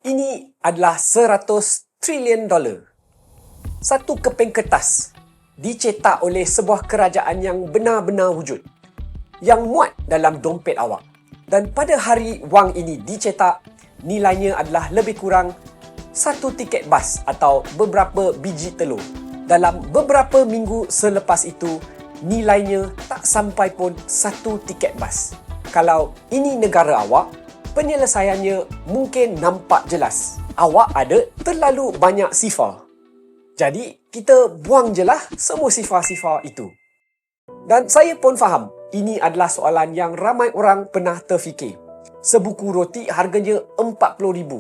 Ini adalah 100 trilion dolar. Satu keping kertas dicetak oleh sebuah kerajaan yang benar-benar wujud, yang muat dalam dompet awak. Dan pada hari wang ini dicetak, nilainya adalah lebih kurang satu tiket bas atau beberapa biji telur. Dalam beberapa minggu selepas itu, nilainya tak sampai pun satu tiket bas. Kalau ini negara awak, penyelesaiannya mungkin nampak jelas. Awak ada terlalu banyak sifar. Jadi, kita buang je lah semua sifar-sifar itu. Dan saya pun faham, ini adalah soalan yang ramai orang pernah terfikir. Sebuku roti harganya RM40,000.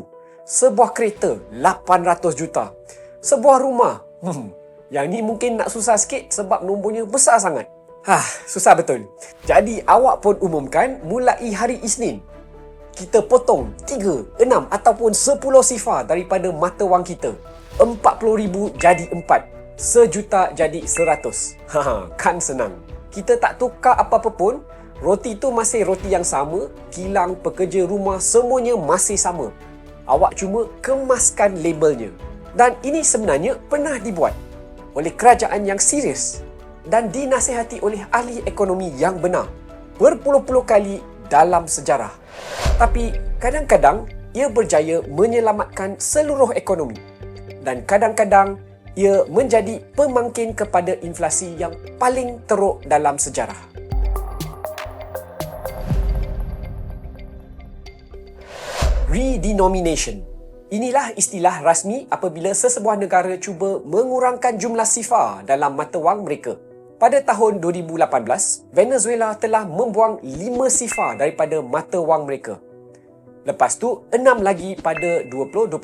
Sebuah kereta, RM800 juta. Sebuah rumah, yang ni mungkin nak susah sikit sebab nombornya besar sangat. Susah betul. Jadi, awak pun umumkan mulai hari Isnin, kita potong 3, 6 ataupun 10 sifar daripada mata wang kita. RM40,000 jadi 4. Sejuta jadi 100. Kan senang. Kita tak tukar apa-apa pun. Roti tu masih roti yang sama. Kilang, pekerja rumah, semuanya masih sama. Awak cuma kemaskan labelnya. Dan ini sebenarnya pernah dibuat oleh kerajaan yang serius dan dinasihati oleh ahli ekonomi yang benar berpuluh-puluh kali dalam sejarah. Tapi kadang-kadang ia berjaya menyelamatkan seluruh ekonomi. Dan kadang-kadang ia menjadi pemangkin kepada inflasi yang paling teruk dalam sejarah. Redenomination. Inilah istilah rasmi apabila sesebuah negara cuba mengurangkan jumlah sifar dalam mata wang mereka. Pada tahun 2018, Venezuela telah membuang 5 sifar daripada mata wang mereka. Lepas tu, 6 lagi pada 2021.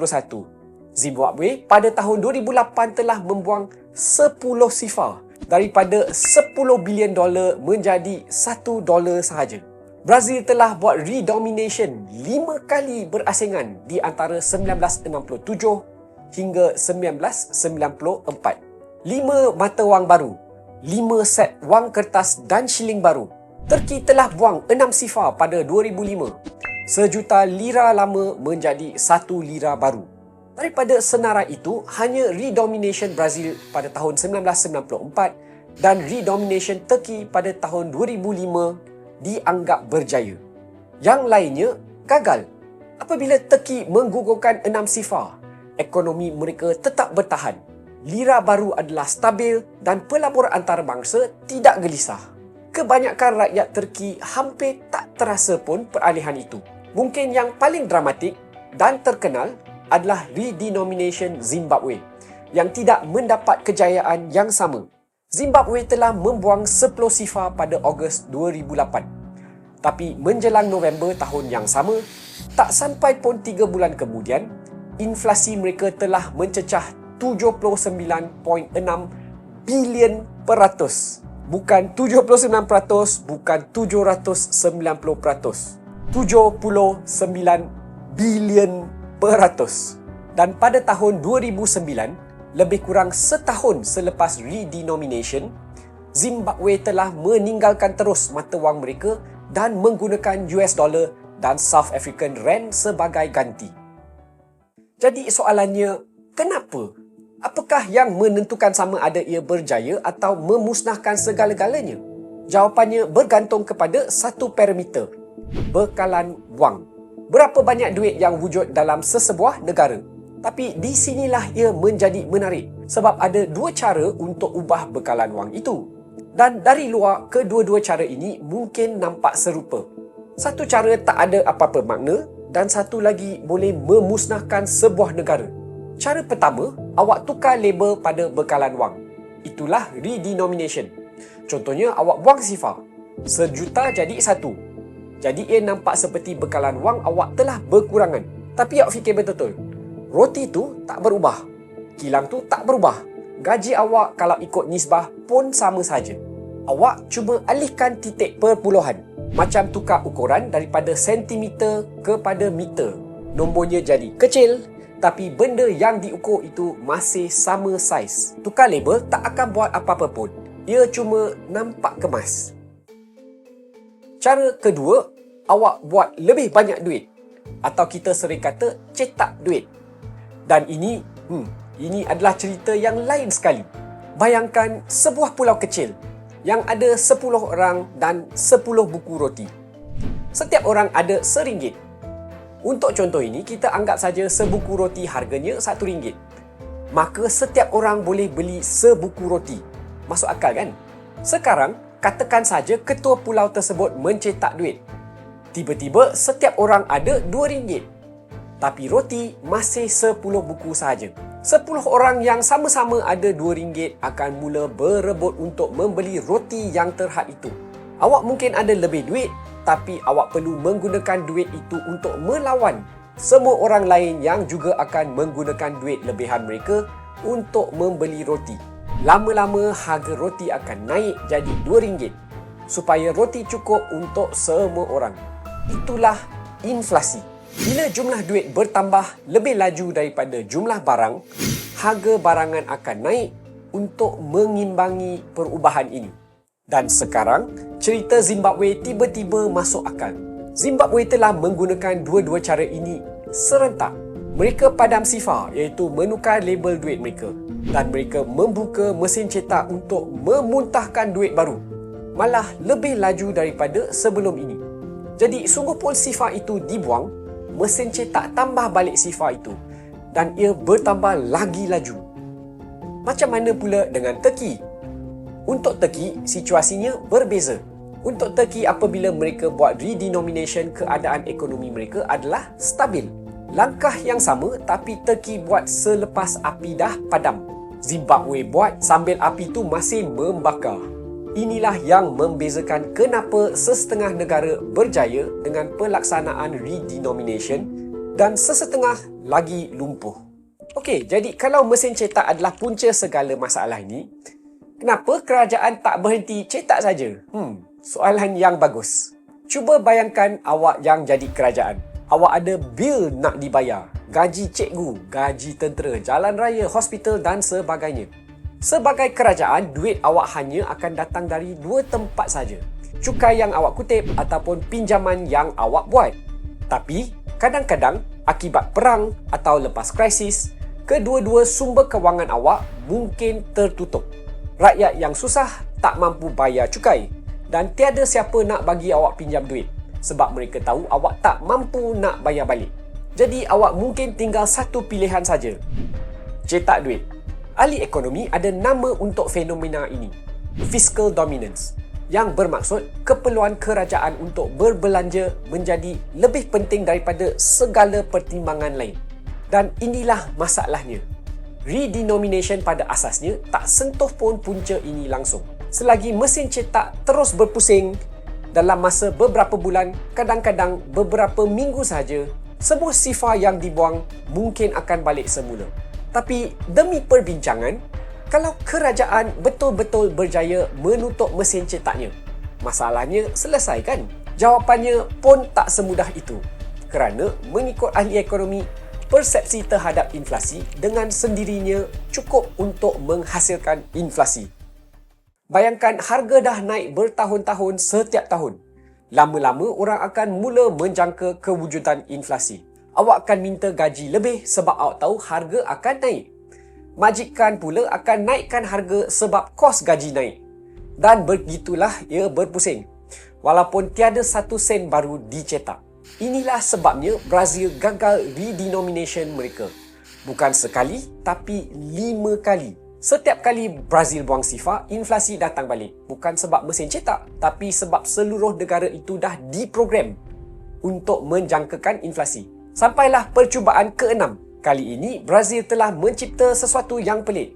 Zimbabwe pada tahun 2008 telah membuang 10 sifar daripada $10 bilion menjadi $1 sahaja. Brazil telah buat redomination 5 kali berasingan di antara 1967 hingga 1994. 5 mata wang baru, 5 set wang kertas dan shilling baru. Turki telah buang 6 sifar pada 2005. Sejuta lira lama menjadi 1 lira baru. Daripada senarai itu, hanya redomination Brazil pada tahun 1994 dan redomination Turki pada tahun 2005 dianggap berjaya. Yang lainnya gagal. Apabila Turki menggugurkan 6 sifar, ekonomi mereka tetap bertahan. Lira baru adalah stabil dan pelabur antarabangsa tidak gelisah. Kebanyakan rakyat Turki hampir tak terasa pun peralihan itu. Mungkin yang paling dramatik dan terkenal adalah redenomination Zimbabwe yang tidak mendapat kejayaan yang sama. Zimbabwe telah membuang 10 sifar pada Ogos 2008. Tapi menjelang November tahun yang sama, tak sampai pun 3 bulan kemudian, inflasi mereka telah mencecah 79.6 bilion peratus. Bukan 79%, bukan 790%. 79 bilion peratus. Dan pada tahun 2009, lebih kurang setahun selepas redenomination, Zimbabwe telah meninggalkan terus mata wang mereka dan menggunakan US dollar dan South African rand sebagai ganti. Jadi soalannya, kenapa? Apakah yang menentukan sama ada ia berjaya atau memusnahkan segala-galanya? Jawapannya bergantung kepada satu parameter, bekalan wang. Berapa banyak duit yang wujud dalam sesebuah negara. Tapi di sinilah ia menjadi menarik sebab ada 2 cara untuk ubah bekalan wang itu. Dan dari luar, kedua-dua cara ini mungkin nampak serupa. Satu cara tak ada apa-apa makna dan satu lagi boleh memusnahkan sebuah negara. Cara pertama, awak tukar label pada bekalan wang. Itulah redenomination. Contohnya, awak buang sifar. Sejuta jadi 1. Jadi ia nampak seperti bekalan wang awak telah berkurangan. Tapi awak fikir betul-betul. Roti tu tak berubah. Kilang tu tak berubah. Gaji awak kalau ikut nisbah pun sama saja. Awak cuma alihkan titik perpuluhan. Macam tukar ukuran daripada sentimeter kepada meter. Nombornya jadi kecil, tapi benda yang diukur itu masih sama saiz. Tukar label tak akan buat apa-apa pun. Ia cuma nampak kemas. Cara kedua, awak buat lebih banyak duit. atau kita sering kata cetak duit. Dan ini adalah cerita yang lain sekali. Bayangkan sebuah pulau kecil yang ada 10 orang dan 10 buku roti. Setiap orang ada RM1. Untuk contoh ini, kita anggap saja sebuku roti harganya RM1. Maka setiap orang boleh beli sebuku roti. Masuk akal kan? Sekarang, katakan saja ketua pulau tersebut mencetak duit. Tiba-tiba setiap orang ada RM2. Tapi roti masih 10 buku sahaja. 10 orang yang sama-sama ada RM2 akan mula berebut untuk membeli roti yang terhad itu. Awak mungkin ada lebih duit, tapi awak perlu menggunakan duit itu untuk melawan semua orang lain yang juga akan menggunakan duit lebihan mereka untuk membeli roti. Lama-lama harga roti akan naik jadi RM2 supaya roti cukup untuk semua orang. Itulah inflasi. Bila jumlah duit bertambah lebih laju daripada jumlah barang, harga barangan akan naik untuk mengimbangi perubahan ini. Dan sekarang, cerita Zimbabwe tiba-tiba masuk akal. Zimbabwe telah menggunakan dua-dua cara ini serentak. Mereka padam sifar, iaitu menukar label duit mereka. Dan mereka membuka mesin cetak untuk memuntahkan duit baru. Malah lebih laju daripada sebelum ini. Jadi, sungguh pun sifar itu dibuang, mesin cetak tambah balik sifar itu dan ia bertambah lagi laju. Macam mana pula dengan Turki? Untuk Turki, situasinya berbeza. Untuk Turki, apabila mereka buat redenomination, keadaan ekonomi mereka adalah stabil. Langkah yang sama tapi Turki buat selepas api dah padam. Zimbabwe buat sambil api tu masih membakar. Inilah yang membezakan kenapa sesetengah negara berjaya dengan pelaksanaan redenomination dan sesetengah lagi lumpuh. Okey, jadi kalau mesin cetak adalah punca segala masalah ini, kenapa kerajaan tak berhenti cetak saja? Soalan yang bagus. Cuba bayangkan awak yang jadi kerajaan. Awak ada bil nak dibayar, gaji cikgu, gaji tentera, jalan raya, hospital dan sebagainya. Sebagai kerajaan, duit awak hanya akan datang dari dua tempat saja. Cukai yang awak kutip ataupun pinjaman yang awak buat. Tapi, kadang-kadang akibat perang atau lepas krisis, kedua-dua sumber kewangan awak mungkin tertutup. Rakyat yang susah tak mampu bayar cukai dan tiada siapa nak bagi awak pinjam duit sebab mereka tahu awak tak mampu nak bayar balik. Jadi, awak mungkin tinggal satu pilihan saja. Cetak duit. Ahli ekonomi ada nama untuk fenomena ini, fiscal dominance, yang bermaksud keperluan kerajaan untuk berbelanja menjadi lebih penting daripada segala pertimbangan lain. Dan inilah masalahnya. Redenomination pada asasnya tak sentuh pun punca ini langsung. Selagi mesin cetak terus berpusing, dalam masa beberapa bulan, kadang-kadang beberapa minggu sahaja, semua sifar yang dibuang mungkin akan balik semula. Tapi demi perbincangan, kalau kerajaan betul-betul berjaya menutup mesin cetaknya, masalahnya selesai kan? Jawapannya pun tak semudah itu. Kerana mengikut ahli ekonomi, persepsi terhadap inflasi dengan sendirinya cukup untuk menghasilkan inflasi. Bayangkan harga dah naik bertahun-tahun setiap tahun. Lama-lama orang akan mula menjangka kewujudan inflasi. Awak akan minta gaji lebih sebab awak tahu harga akan naik. Majikan pula akan naikkan harga sebab kos gaji naik. Dan begitulah ia berpusing. Walaupun tiada satu sen baru dicetak. Inilah sebabnya Brazil gagal redenomination mereka. Bukan sekali, tapi 5 kali. Setiap kali Brazil buang sifar, inflasi datang balik. Bukan sebab mesin cetak, tapi sebab seluruh negara itu dah diprogram untuk menjangkakan inflasi. Sampailah percubaan ke-6. Kali ini, Brazil telah mencipta sesuatu yang pelik.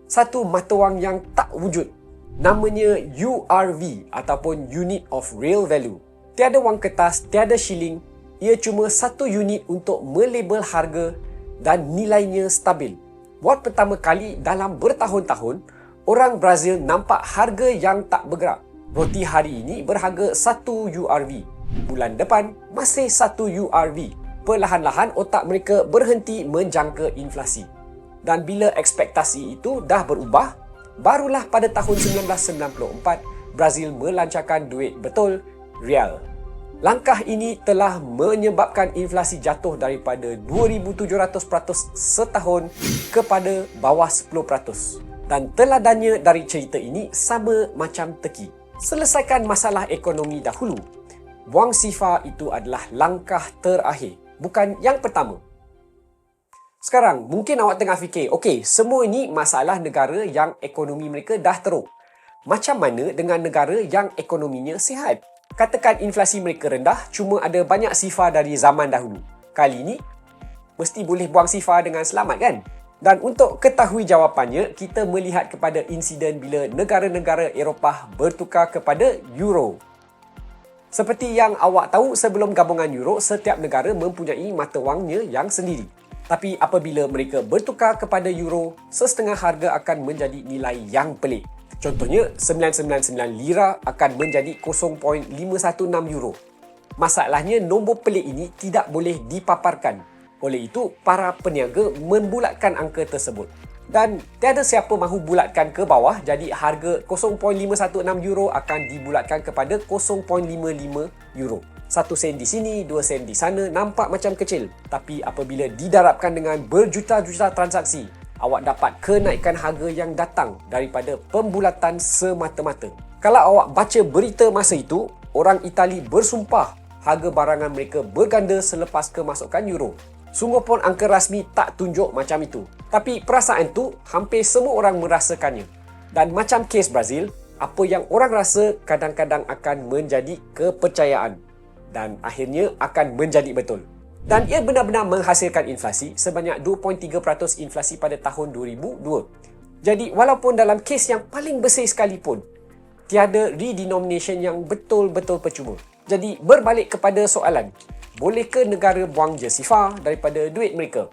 Satu mata wang yang tak wujud. Namanya URV ataupun Unit of Real Value. Tiada wang kertas, tiada shilling. Ia cuma satu unit untuk melabel harga dan nilainya stabil. Buat pertama kali dalam bertahun-tahun, orang Brazil nampak harga yang tak bergerak. Roti hari ini berharga 1 URV. Bulan depan, masih 1 URV. Perlahan-lahan otak mereka berhenti menjangka inflasi. Dan bila ekspektasi itu dah berubah, barulah pada tahun 1994, Brazil melancarkan duit betul, real. Langkah ini telah menyebabkan inflasi jatuh daripada 2,700% setahun kepada bawah 10%. Dan teladannya dari cerita ini sama macam Turki. Selesaikan masalah ekonomi dahulu. Buang SIFA itu adalah langkah terakhir, bukan yang pertama. Sekarang, mungkin awak tengah fikir, okey, semua ini masalah negara yang ekonomi mereka dah teruk. Macam mana dengan negara yang ekonominya sihat? Katakan inflasi mereka rendah, cuma ada banyak SIFA dari zaman dahulu. Kali ini, mesti boleh buang SIFA dengan selamat kan? Dan untuk ketahui jawapannya, kita melihat kepada insiden bila negara-negara Eropah bertukar kepada Euro. Seperti yang awak tahu, sebelum gabungan Euro, setiap negara mempunyai mata wangnya yang sendiri. Tapi apabila mereka bertukar kepada Euro, sesetengah harga akan menjadi nilai yang pelik. Contohnya, 999 lira akan menjadi 0.516 euro. Masalahnya, nombor pelik ini tidak boleh dipaparkan. Oleh itu, para peniaga membulatkan angka tersebut. Dan tiada siapa mahu bulatkan ke bawah, jadi harga 0.516 euro akan dibulatkan kepada 0.55 euro. 1 sen di sini, 2 sen di sana, nampak macam kecil. Tapi apabila didarabkan dengan berjuta-juta transaksi, awak dapat kenaikan harga yang datang daripada pembulatan semata-mata. Kalau awak baca berita masa itu, orang Itali bersumpah harga barangan mereka berganda selepas kemasukan euro. Sungguh pun angka rasmi tak tunjuk macam itu. Tapi perasaan tu hampir semua orang merasakannya. Dan macam kes Brazil, apa yang orang rasa kadang-kadang akan menjadi kepercayaan. Dan akhirnya akan menjadi betul. Dan ia benar-benar menghasilkan inflasi sebanyak 2.3% inflasi pada tahun 2002. Jadi walaupun dalam kes yang paling besar sekalipun, tiada redenomination yang betul-betul percuma. Jadi berbalik kepada soalan, bolehkah negara buang je SIFA daripada duit mereka?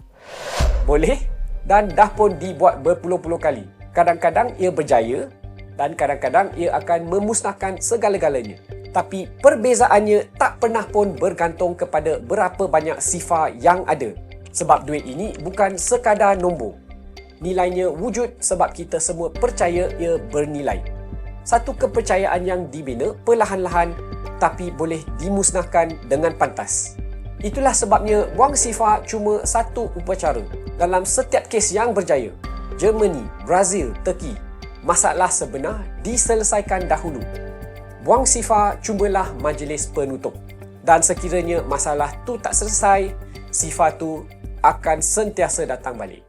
Boleh, dan dah pun dibuat berpuluh-puluh kali. Kadang-kadang ia berjaya dan kadang-kadang ia akan memusnahkan segala-galanya. Tapi perbezaannya tak pernah pun bergantung kepada berapa banyak SIFA yang ada. Sebab duit ini bukan sekadar nombor. Nilainya wujud sebab kita semua percaya ia bernilai. Satu kepercayaan yang dibina perlahan-lahan tapi boleh dimusnahkan dengan pantas. Itulah sebabnya buang SIFA cuma satu upacara dalam setiap kes yang berjaya. Germany, Brazil, Turki. Masalah sebenar diselesaikan dahulu. Buang SIFA cubalah majlis penutup. Dan sekiranya masalah tu tak selesai, SIFA tu akan sentiasa datang balik.